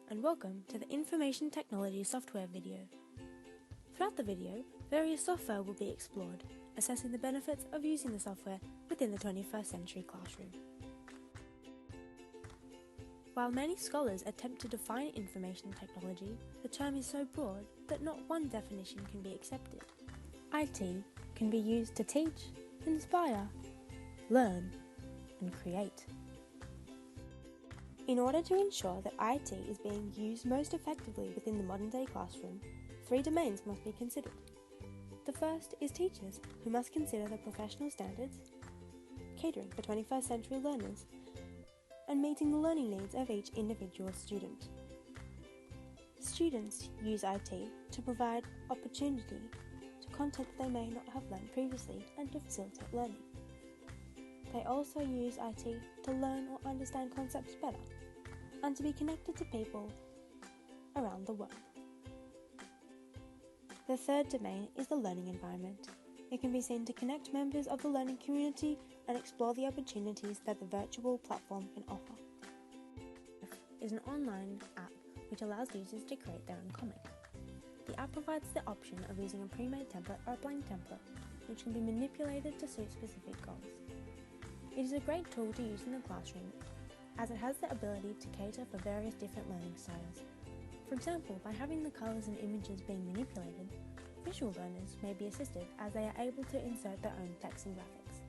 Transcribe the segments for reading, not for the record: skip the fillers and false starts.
and welcome to the Information Technology software video. Throughout the video, various software will be explored, assessing the benefits of using the software within the 21st century classroom. While many scholars attempt to define information technology, the term is so broad that not one definition can be accepted. IT can be used to teach, inspire, learn, and create. In order to ensure that IT is being used most effectively within the modern-day classroom, 3 domains must be considered. The first is teachers, who must consider the professional standards, catering for 21st century learners, and meeting the learning needs of each individual student. Students use IT to provide opportunity to content that they may not have learned previously and to facilitate learning. They also use IT to learn or understand concepts better and to be connected to people around the world. The third domain is the learning environment. It can be seen to connect members of the learning community and explore the opportunities that the virtual platform can offer. Is an online app which allows users to create their own comic. The app provides the option of using a pre-made template or a blank template, which can be manipulated to suit specific goals. It is a great tool to use in the classroom as it has the ability to cater for various different learning styles. For example, by having the colours and images being manipulated, visual learners may be assisted as they are able to insert their own text and graphics.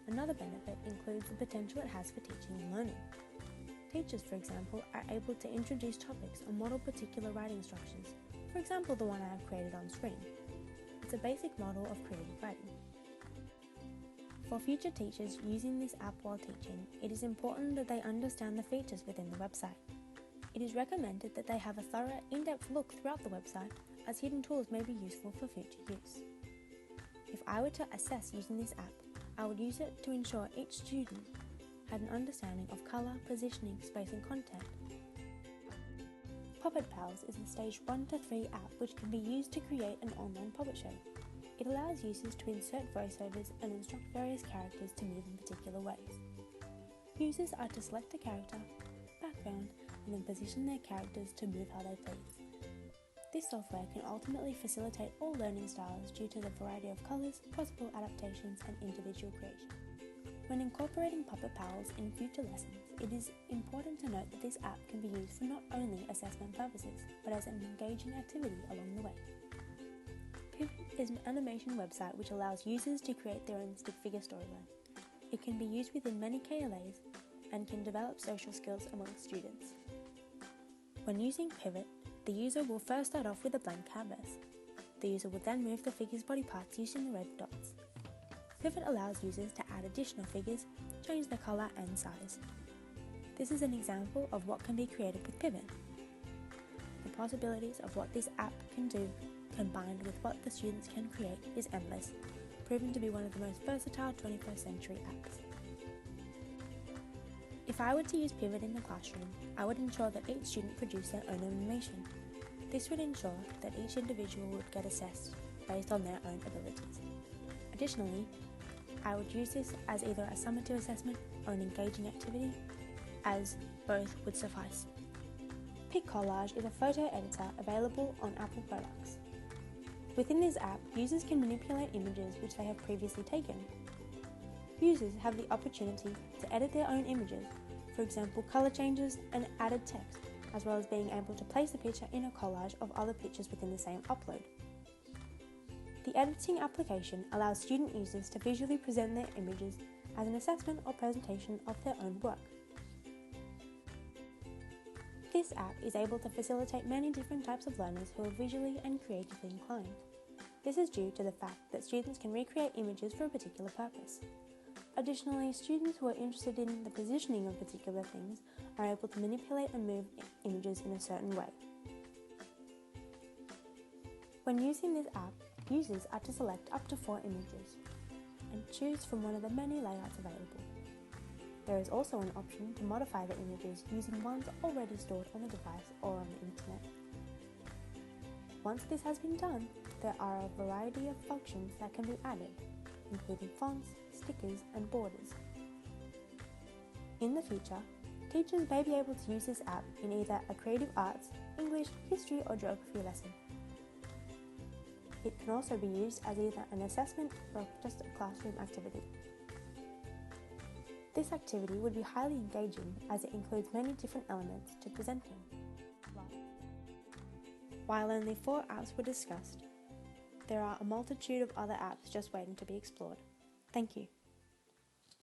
Another benefit includes the potential it has for teaching and learning. Teachers, for example, are able to introduce topics or model particular writing structures, for example the one I have created on screen. It's a basic model of creative writing. For future teachers using this app while teaching, it is important that they understand the features within the website. It is recommended that they have a thorough, in-depth look throughout the website, as hidden tools may be useful for future use. If I were to assess using this app, I would use it to ensure each student had an understanding of colour, positioning, space and content. Puppet Pals is a stage 1 to 3 app which can be used to create an online puppet show. It allows users to insert voiceovers and instruct various characters to move in particular ways. Users are to select a character, background, and then position their characters to move how they please. This software can ultimately facilitate all learning styles due to the variety of colours, possible adaptations, and individual creation. When incorporating Puppet Pals in future lessons, it is important to note that this app can be used for not only assessment purposes, but as an engaging activity along the way. Pivot is an animation website which allows users to create their own stick figure storyline. It can be used within many KLAs and can develop social skills amongst students. When using Pivot, the user will first start off with a blank canvas. The user will then move the figure's body parts using the red dots. Pivot allows users to add additional figures, change their colour and size. This is an example of what can be created with Pivot. The possibilities of what this app can do, combined with what the students can create, is endless, proven to be one of the most versatile 21st century apps. If I were to use Pivot in the classroom, I would ensure that each student produced their own animation. This would ensure that each individual would get assessed based on their own abilities. Additionally, I would use this as either a summative assessment or an engaging activity, as both would suffice. Pic Collage is a photo editor available on Apple products. Within this app, users can manipulate images which they have previously taken. Users have the opportunity to edit their own images, for example colour changes and added text, as well as being able to place the picture in a collage of other pictures within the same upload. The editing application allows student users to visually present their images as an assessment or presentation of their own work. This app is able to facilitate many different types of learners who are visually and creatively inclined. This is due to the fact that students can recreate images for a particular purpose. Additionally, students who are interested in the positioning of particular things are able to manipulate and move images in a certain way. When using this app, users are to select up to 4 images and choose from one of the many layouts available. There is also an option to modify the images using ones already stored on the device or on the internet. Once this has been done, there are a variety of functions that can be added, including fonts, stickers and borders. In the future, Teachers may be able to use this app in either a creative arts, English, history or geography lesson. It can also be used as either an assessment or just a classroom activity. This activity would be highly engaging as it includes many different elements to presenting. While only 4 apps were discussed, there are a multitude of other apps just waiting to be explored. Thank you.